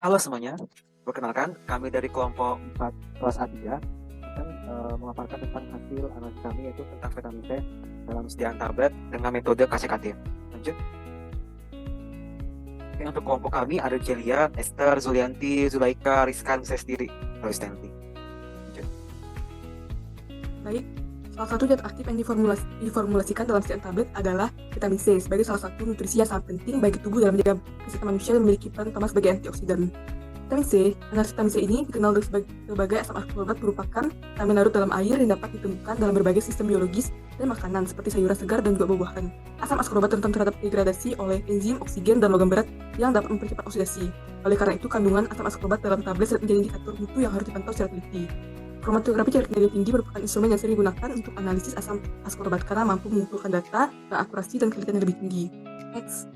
Halo semuanya, perkenalkan kami dari kelompok 4 kelas A3 akan memaparkan tentang hasil analisis kami yaitu tentang vitamin C dalam sediaan tablet dengan metode KCKT. Lanjut. Oke, untuk kelompok kami ada Celia, Esther, Zulianti, Zulaika, Rizkan, saya sendiri, Roy Stanley. Lanjut. Baik, salah satu zat aktif yang diformulasikan dalam sediaan tablet adalah vitamin C sebagai salah satu nutrisi yang sangat penting bagi tubuh dalam menjaga kesehatan manusia dan memiliki peran utama sebagai antioksidan. Vitamin C ini dikenal sebagai asam ascorbat merupakan vitamin larut dalam air yang dapat ditemukan dalam berbagai sistem biologis dan makanan seperti sayuran segar dan juga buah-buahan. Asam ascorbat rentan terhadap degradasi oleh enzim, oksigen, dan logam berat yang dapat mempercepat oksidasi. Oleh karena itu, kandungan asam ascorbat dalam tablet menjadi indikator mutu yang harus dipantau secara teliti. Kromatografi jarak energi tinggi merupakan instrumen yang sering digunakan untuk analisis asam ascorbat karena mampu mengumpulkan data dengan akurasi dan kelitian yang lebih tinggi. Next.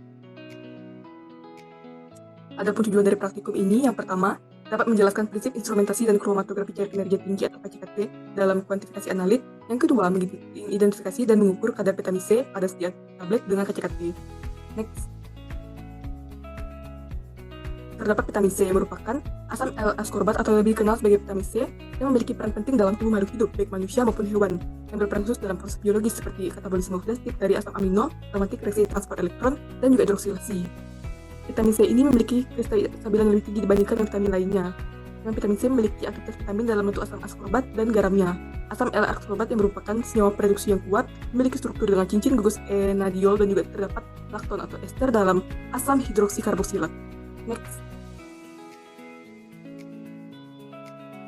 Adapun tujuan dari praktikum ini, yang pertama, dapat menjelaskan prinsip instrumentasi dan kromatografi jarak energi tinggi atau KCKT dalam kuantifikasi analit. Yang kedua, mengidentifikasi dan mengukur kadar vitamin C pada setiap tablet dengan KCKT. Next. Terdapat vitamin C yang merupakan asam L-ascorbat atau lebih dikenal sebagai vitamin C yang memiliki peran penting dalam tubuh makhluk hidup, baik manusia maupun hewan, yang berperan khusus dalam proses biologis seperti katabolisme plastik dari asam amino, aromatik reaksi transport elektron, dan juga hidroksilasi. Vitamin C ini memiliki kestabilan lebih tinggi dibandingkan dengan vitamin lainnya. Dengan vitamin C memiliki aktivitas vitamin dalam bentuk asam ascorbat dan garamnya. Asam L-ascorbat yang merupakan senyawa reduksi yang kuat, memiliki struktur dengan cincin gugus enadiol dan juga terdapat lakton atau ester dalam asam hidroksikarboksilat. Next.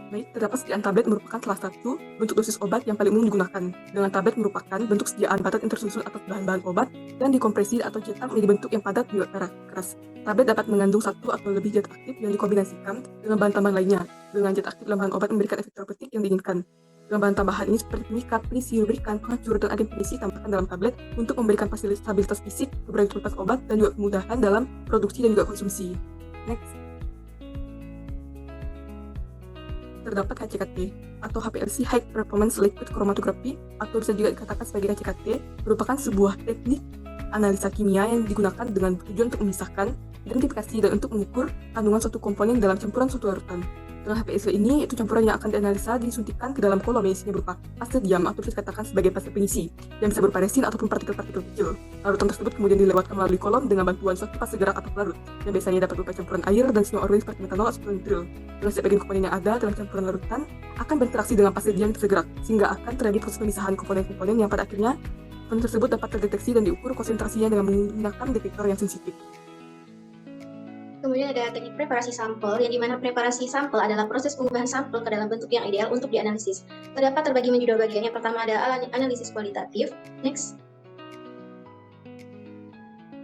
Baik, terdapat sediaan tablet merupakan salah satu bentuk dosis obat yang paling umum digunakan. Dengan tablet merupakan bentuk sediaan padat yang tersusun atas bahan-bahan obat dan dikompresi atau cetak menjadi bentuk yang padat juga keras. Tablet dapat mengandung satu atau lebih zat aktif yang dikombinasikan dengan bahan tambahan lainnya. Dengan zat aktif dalam bahan obat memberikan efek terapeutik yang diinginkan. Dengan bahan tambahan ini seperti pemikat, penisi, lubrikan, penghancur, dan agen penisi tambahkan dalam tablet untuk memberikan stabilitas fisik, keberlanjutan obat, dan juga kemudahan dalam produksi dan juga konsumsi. Next. Terdapat KCKT atau HPLC High Performance Liquid Chromatography atau bisa juga dikatakan sebagai KCKT merupakan sebuah teknik analisa kimia yang digunakan dengan tujuan untuk memisahkan, identifikasi, dan untuk mengukur kandungan suatu komponen dalam campuran suatu larutan. Dengan HPLC ini, itu campuran yang akan dianalisa disuntikkan ke dalam kolom yang isinya berupa fase diam atau bisa dikatakan sebagai fase pengisi yang bisa berupa resin ataupun partikel-partikel kecil. Larutan tersebut kemudian dilewatkan melalui kolom dengan bantuan suatu fase gerak atau pelarut yang biasanya dapat berupa campuran air dan senyawa organik seperti metanol atau nitril. Dengan setiap bagian komponen yang ada dalam campuran larutan akan berinteraksi dengan fase diam tersegerak sehingga akan terjadi proses pemisahan komponen-komponen yang pada akhirnya komponen tersebut dapat terdeteksi dan diukur konsentrasinya dengan menggunakan detektor yang sensitif. Kemudian ada teknik preparasi sampel, yang dimana preparasi sampel adalah proses pengubahan sampel ke dalam bentuk yang ideal untuk dianalisis. Terdapat terbagi menjadi dua bagian. Yang pertama ada analisis kualitatif. Next.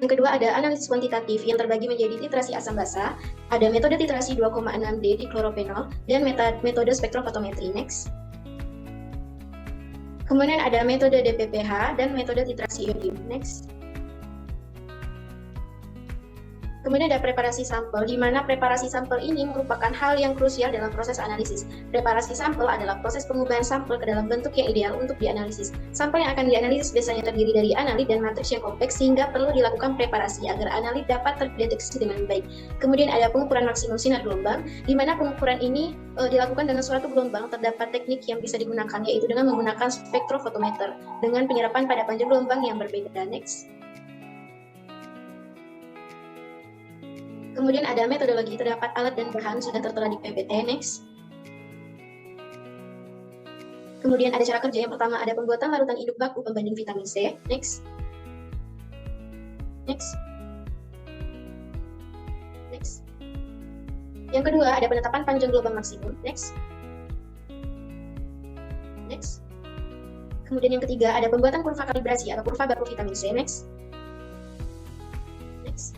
Yang kedua ada analisis kuantitatif yang terbagi menjadi titrasi asam basa, ada metode titrasi 2,6D di klorophenol, dan metode spektrofotometri. Next. Kemudian ada metode DPPH dan metode titrasi iodin. Next. Kemudian ada preparasi sampel, di mana preparasi sampel ini merupakan hal yang krusial dalam proses analisis. Preparasi sampel adalah proses pengubahan sampel ke dalam bentuk yang ideal untuk dianalisis. Sampel yang akan dianalisis biasanya terdiri dari analit dan matriks yang kompleks, sehingga perlu dilakukan preparasi agar analit dapat terdeteksi dengan baik. Kemudian ada pengukuran maksimum sinar gelombang, di mana pengukuran ini dilakukan dengan suatu gelombang. Terdapat teknik yang bisa digunakan, yaitu dengan menggunakan spektrofotometer, dengan penyerapan pada panjang gelombang yang berbeda. Next. Kemudian ada metodologi, terdapat alat dan bahan sudah tertera di PPT. Next. Kemudian ada cara kerja, yang pertama ada pembuatan larutan induk baku pembanding vitamin C. Next. Next. Next. Yang kedua ada penetapan panjang gelombang maksimum. Next. Next. Kemudian yang ketiga ada pembuatan kurva kalibrasi atau kurva baku vitamin C. Next. Next.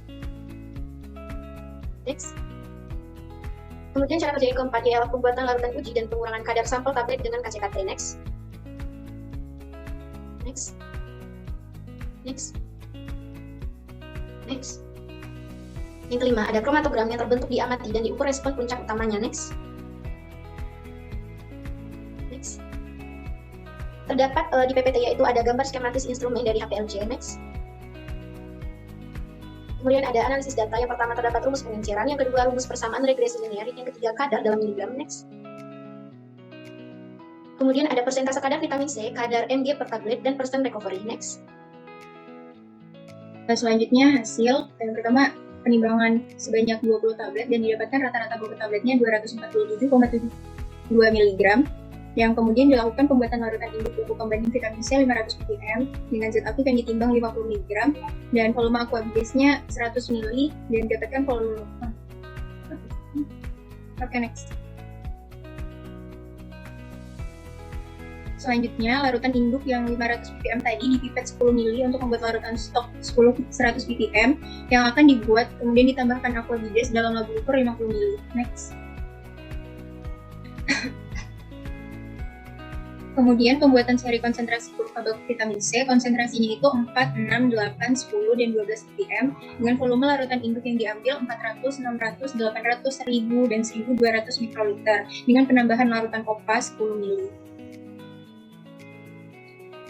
Next. Kemudian cara kerja yang keempat ialah pembuatan larutan uji dan pengurangan kadar sampel tablet dengan KCKT. Next. Next. Next. Next. Yang kelima, ada kromatogram yang terbentuk diamati dan diukur respon puncak utamanya. Next. Next. Terdapat di PPT yaitu ada gambar skematis instrumen dari HPLC. Next. Kemudian ada analisis data. Yang pertama terdapat rumus pengenceran, yang kedua rumus persamaan regresi linear, yang ketiga kadar dalam miligram. Next. Kemudian ada persentase kadar vitamin C, kadar mg per tablet, dan persen recovery. Next. Selanjutnya hasil yang pertama penimbangan sebanyak 20 tablet dan didapatkan rata-rata bobot tabletnya 247,72 mg. Yang kemudian dilakukan pembuatan larutan induk buku pembanding vitamin C 500 ppm dengan zat aktif yang ditimbang 50 mg dan volume aquabidesnya 100 ml dan didapatkan volume. Oke, next. Selanjutnya, larutan induk yang 500 ppm tadi dipipet 10 ml untuk membuat larutan stok 100 ppm yang akan dibuat, kemudian ditambahkan aquabides dalam labu ukur 50 ml. Next. Kemudian pembuatan seri konsentrasi purba vitamin C, konsentrasinya itu 4, 6, 8, 10, dan 12 ppm dengan volume larutan induk yang diambil 400, 600, 800, 1000, dan 1200 mikroliter dengan penambahan larutan kopas 10 ml.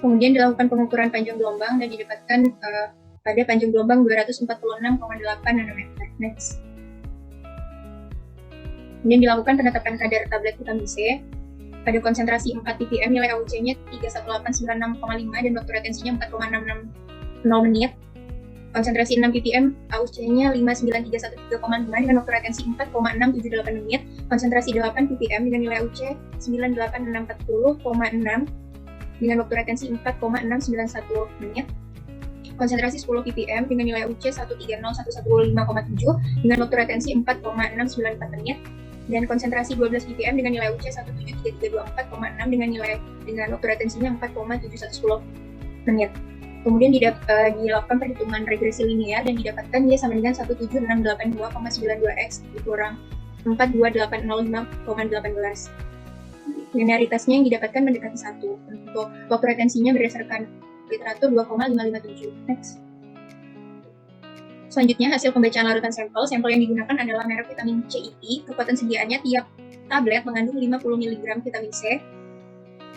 Kemudian dilakukan pengukuran panjang gelombang dan didapatkan pada panjang gelombang 246,8 nanometer. Next. Kemudian dilakukan penetapan kadar tablet vitamin C pada konsentrasi 4 ppm, nilai AUC-nya 31896,5 dan waktu retensinya 4,660 menit. Konsentrasi 6 ppm, AUC-nya 59313,5 dengan waktu retensi 4,678 menit. Konsentrasi 8 ppm dengan nilai AUC 98640,6 dengan waktu retensi 4,691 menit. Konsentrasi 10 ppm dengan nilai AUC 130115,7 dengan waktu retensi 4,694 menit. Dan konsentrasi 12 ppm dengan nilai UC 17324,6 dengan waktu retensinya 4,7110 menit. Kemudian dilakukan perhitungan regresi linear dan didapatkan dia sama dengan 17682,92x dikurang 42805,18. Linearitasnya yang didapatkan mendekati 1. Untuk waktu retensinya berdasarkan literatur 2,557. Next. Selanjutnya, hasil pembacaan larutan sampel. Sampel yang digunakan adalah merek vitamin CIT. Kekuatan sediaannya tiap tablet mengandung 50 mg vitamin C.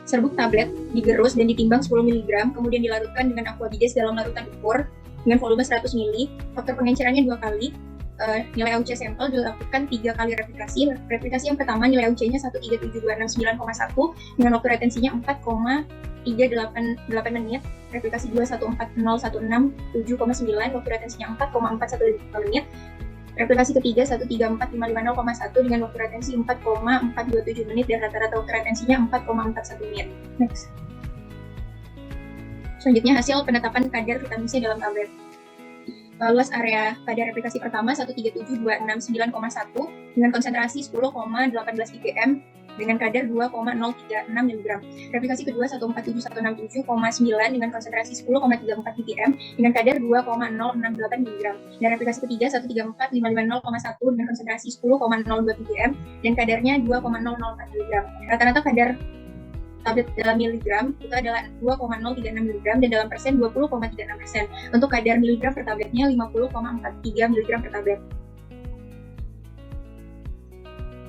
Serbuk tablet digerus dan ditimbang 10 mg, kemudian dilarutkan dengan aquabides dalam larutan ukur dengan volume 100 ml. Faktor pengencerannya 2 kali. Nilai AUC sampel dilakukan 3 kali replikasi. Replikasi yang pertama nilai AUC-nya 137269,1 dengan waktu retensinya 4,388 menit. Replikasi 2140167,9 waktu retensinya 4,415 menit. Replikasi ketiga 134550,1 dengan waktu retensi 4,427 menit dan rata-rata waktu retensinya 4,41 menit. Next. Selanjutnya hasil penetapan kadar vitamin C dalam tablet. Luas area pada replikasi pertama 137269,1 dengan konsentrasi 10,18 ppm dengan kadar 2,036 mg. Replikasi kedua 147167,9 dengan konsentrasi 10,34 ppm dengan kadar 2,068 mg. Dan replikasi ketiga 134550,1 dengan konsentrasi 10,02 ppm dan kadarnya 2,004 mg. Rata-rata kadar tablet dalam miligram itu adalah 2,036 mg dan dalam persen 20,36%. Untuk kadar miligram per tabletnya 50,43 mg per tablet.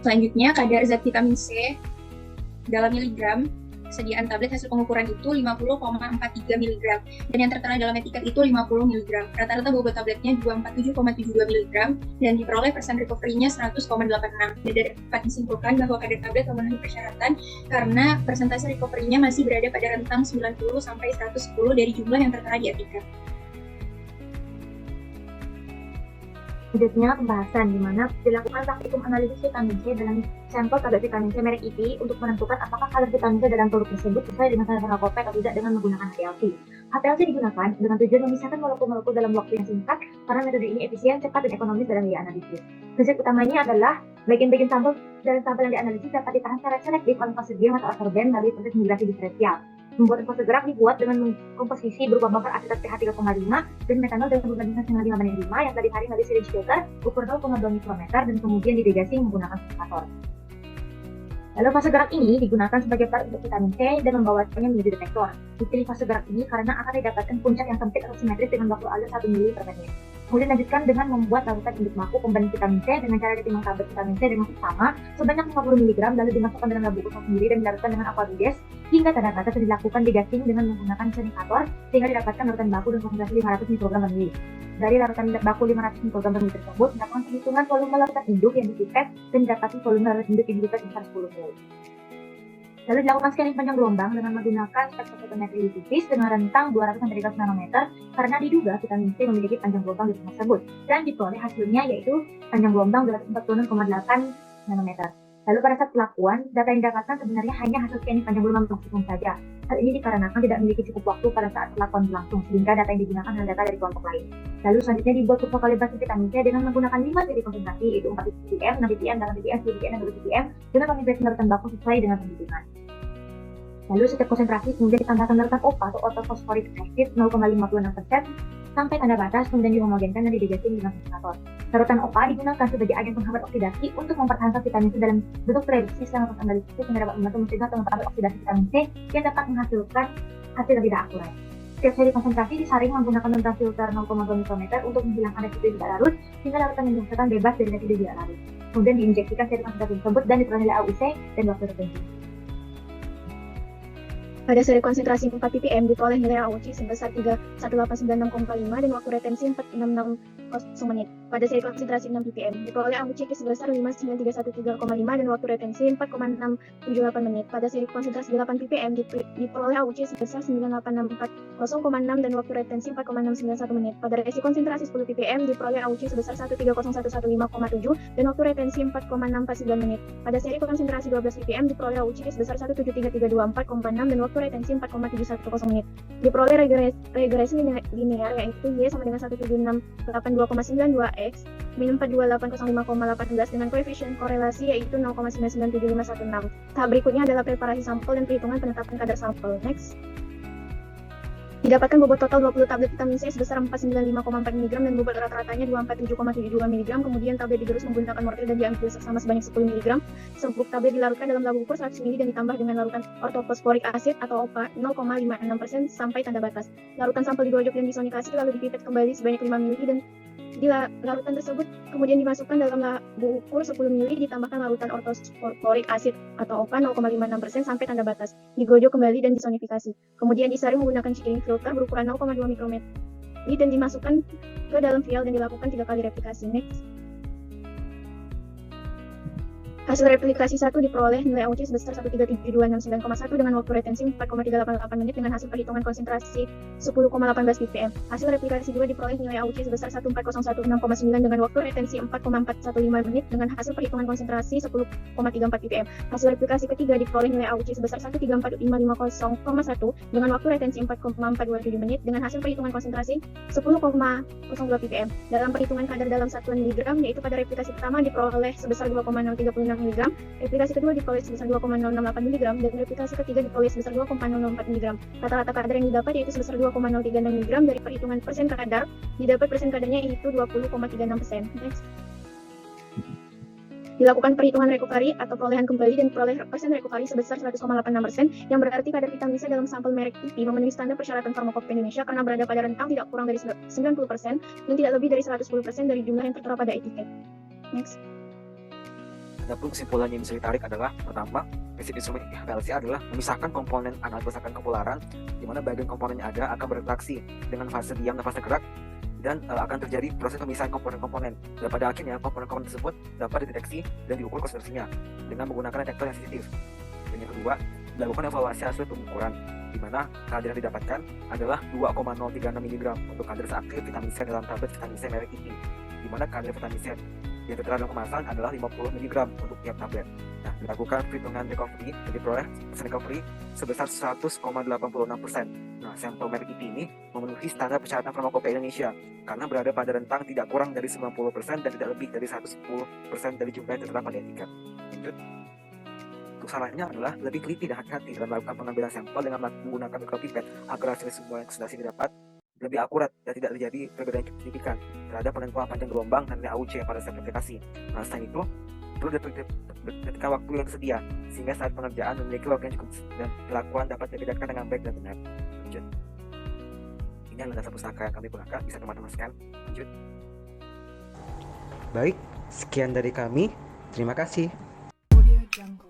Selanjutnya, kadar zat vitamin C dalam miligram sediaan tablet hasil pengukuran itu 50,43 mg dan yang tertera dalam etiket itu 50 mg. Rata-rata bobot tabletnya 247,72 mg dan diperoleh persen recovery-nya 100,86. Dan dapat disimpulkan bahwa kadar tablet memenuhi persyaratan karena persentase recovery-nya masih berada pada rentang 90 sampai 110 dari jumlah yang tertera di etiket. Selanjutnya pembahasan di mana dilakukan praktikum analisis vitamin C dalam sampel tablet vitamin C merek IP untuk menentukan apakah kadar vitamin C dalam produk tersebut sesuai dengan standar Pharmacopeia atau tidak dengan menggunakan HPLC. HPLC digunakan dengan tujuan memisahkan molekul-molekul dalam waktu yang singkat karena metode ini efisien, cepat, dan ekonomis dalam dianalisis. Prinsip utamanya adalah bagian-bagian sampel dalam sampel yang dianalisis dapat ditahan secara selektif oleh fase biom atau absorben melalui proses migrasi diferensial. Pembuatan fase gerak dibuat dengan komposisi berupa buffer asetat pH 3,5 dan metanol dengan perbandingan 9,5/5 yang tadi hari melalui syringe filter ukur 0,2 mikrometer dan kemudian didegrasi menggunakan separator. Lalu fase gerak ini digunakan sebagai part untuk vitamin C dan membawanya menuju detektor. Dipilih fase gerak ini karena akan didapatkan puncak yang sempit atau simetris dengan waktu alur 1 mili per menit. Kemudian lanjutkan dengan membuat larutan induk baku pembanding vitamin C dengan cara ditimbang tablet vitamin C dengan sama sebanyak 50 mg lalu dimasukkan dalam labu kosong sendiri dan dilarutkan dengan aqua bides hingga tanda batas dan dilakukan degassing dengan menggunakan senikator sehingga didapatkan larutan baku dengan konsentrasi 500 mikrogram per mili. Dari larutan baku 500 mikrogram per mili tersebut, dilakukan penghitungan volume larutan induk yang dipipet dan didapati volume larutan induk yang dipipet sebesar 10 ml. Lalu dilakukan scanning panjang gelombang dengan menggunakan spektrofotometri tipis dengan rentang 200-300 nanometer karena diduga vitamin C memiliki panjang gelombang di tersebut dan diperoleh hasilnya yaitu panjang gelombang 246,8 nanometer. Lalu pada saat pelakuan, data yang didapatkan sebenarnya hanya hasil scanning panjang gelombang maksimum saja. Hal ini dikarenakan tidak memiliki cukup waktu pada saat pelakuan berlangsung sehingga data yang digunakan adalah data dari kelompok lain. Lalu selanjutnya dibuat kurva kalibrasi vitamin C dengan menggunakan 5 titik konsentrasi yaitu 4 ppm, 6 ppm, 8 ppm, 10 ppm, dan 20 ppm dengan kalibrasi larutan baku sesuai dengan perhitungan. Lalu setiap konsentrasi kemudian ditambahkan larutan OPA atau orthofosforic acid 0,56% sampai tanda batas kemudian dihomogenkan dan didegassing dengan konsentrator. Larutan OPA digunakan sebagai agen penghambat oksidasi untuk mempertahankan vitamin C dalam bentuk reduksi selama proses analisis sehingga dapat membantu mencegah atau memperlambat oksidasi vitamin C yang dapat menghasilkan hasil yang tidak akurat. Setiap seri konsentrasi disaring menggunakan larutan filter 0,2 mikrometer untuk menghilangkan residu yang tidak larut sehingga larutan yang dihasilkan bebas dari residu tidak larut. Kemudian diinjeksikan seri konsentrasi tersebut dan diperoleh nilai AUC dan waktu tertentu. Pada seri konsentrasi 4 ppm diperoleh nilai AUC sebesar 31896,5 dan waktu retensi 4660 menit. Pada seri konsentrasi 6 ppm diperoleh AUC sebesar 59313,5 dan waktu retensi 4,678 menit. Pada seri konsentrasi 8 ppm diperoleh AUC sebesar 98640,6 dan waktu retensi 4,691 menit. Pada resi konsentrasi 10 ppm diperoleh AUC sebesar 130115,7 dan waktu retensi 4,649 menit. Pada seri konsentrasi 12 ppm diperoleh AUC sebesar 173324,6 dan waktu retensi 4,710 menit. Diperoleh regresi linear yaitu Y sama dengan 17682,92 X min 42805818 dengan koefisien korelasi yaitu 0,997516. Tahap berikutnya adalah preparasi sampel dan perhitungan penetapan kadar sampel. Next. Didapatkan bobot total 20 tablet vitamin C sebesar 495,4 mg dan bobot rata-ratanya 247,72 mg. Kemudian tablet digerus menggunakan mortir dan diambil seksama sebanyak 10 mg. Serbuk tablet dilarutkan dalam labu ukur 100 ml dan ditambah dengan larutan orthofosforic acid atau OPA 0,56% sampai tanda batas. Larutan sampel digojok dan disonikasi lalu dipipet kembali sebanyak 5 ml dan di larutan tersebut kemudian dimasukkan dalam labu ukur 10 ml ditambahkan larutan orthofosforic acid atau OPA 0,56% sampai tanda batas. Digojok kembali dan disonifikasi. Kemudian disaring menggunakan chilling filter berukuran 0,2 mikrometer dan dimasukkan ke dalam vial dan dilakukan 3 kali replikasi. Next. Hasil replikasi 1 diperoleh nilai AUC sebesar 137269,1 dengan waktu retensi 4,388 menit dengan hasil perhitungan konsentrasi 10,18 ppm. Hasil replikasi 2 diperoleh nilai AUC sebesar 14016,9 dengan waktu retensi 4,415 menit dengan hasil perhitungan konsentrasi 10,34 ppm. Hasil replikasi ketiga diperoleh nilai AUC sebesar 134550,1 dengan waktu retensi 4,427 menit dengan hasil perhitungan konsentrasi 10,02 ppm. Dalam perhitungan kadar dalam satuan miligram yaitu pada replikasi pertama diperoleh sebesar 2,036 mg, replikasi kedua diperoleh sebesar 2,068 mg, dan replikasi ketiga diperoleh sebesar 2,064 mg. Rata-rata kadar yang didapat yaitu sebesar 2,036 mg. Dari perhitungan persen kadar, didapat persen kadarnya yaitu 20,36%. Next. Dilakukan perhitungan recovery atau perolehan kembali dan diperoleh persen recovery sebesar 100,86%, yang berarti kadar vitamin C dalam sampel merek IP memenuhi standar persyaratan Farmakope Indonesia karena berada pada rentang tidak kurang dari 90% dan tidak lebih dari 110% dari jumlah yang tertera pada etiket. Next. Adapun kesimpulan yang bisa ditarik adalah pertama, prinsip instrumen HPLC adalah memisahkan komponen anak berdasarkan kepularan, di mana bagian komponen yang ada akan berinteraksi dengan fase diam dan fase gerak, dan akan terjadi proses pemisahan komponen-komponen. Dan pada akhirnya komponen-komponen tersebut dapat dideteksi dan diukur konsentrasinya dengan menggunakan detektor yang sensitif. Dan yang kedua, dilakukan evaluasi hasil pengukuran, di mana kadar yang didapatkan adalah 2,036 mg untuk kadar seaktif vitamin C dalam tablet vitamin C merek IP, di mana kadar vitamin C yang tertera dalam kemasan adalah 50 mg untuk tiap tablet. Nah, dilakukan perhitungan recovery dan diperoleh persen recovery sebesar 100,86%. Nah, sampel merek IP ini memenuhi standar persyaratan Farmakope Indonesia karena berada pada rentang tidak kurang dari 90% dan tidak lebih dari 110% dari jumlah yang tertera pada etiket. Lanjut. Untuk sarannya adalah lebih teliti dan hati-hati dalam melakukan pengambilan sampel dengan menggunakan mikropipet agar hasil semua yang sudah didapat lebih akurat dan tidak terjadi perbedaan signifikan terhadap penentuan panjang gelombang dan nilai AUC pada setiap aplikasi. Nah, selain itu, perlu detikkan waktu yang tersedia sehingga saat pengerjaan memiliki waktu yang cukup dan pelakuan dapat dibedakan dengan baik dan benar. Lanjut. Ini adalah data pustaka yang kami gunakan, bisa teman-teman scan. Lanjut. Baik, sekian dari kami. Terima kasih. Audio Jungle.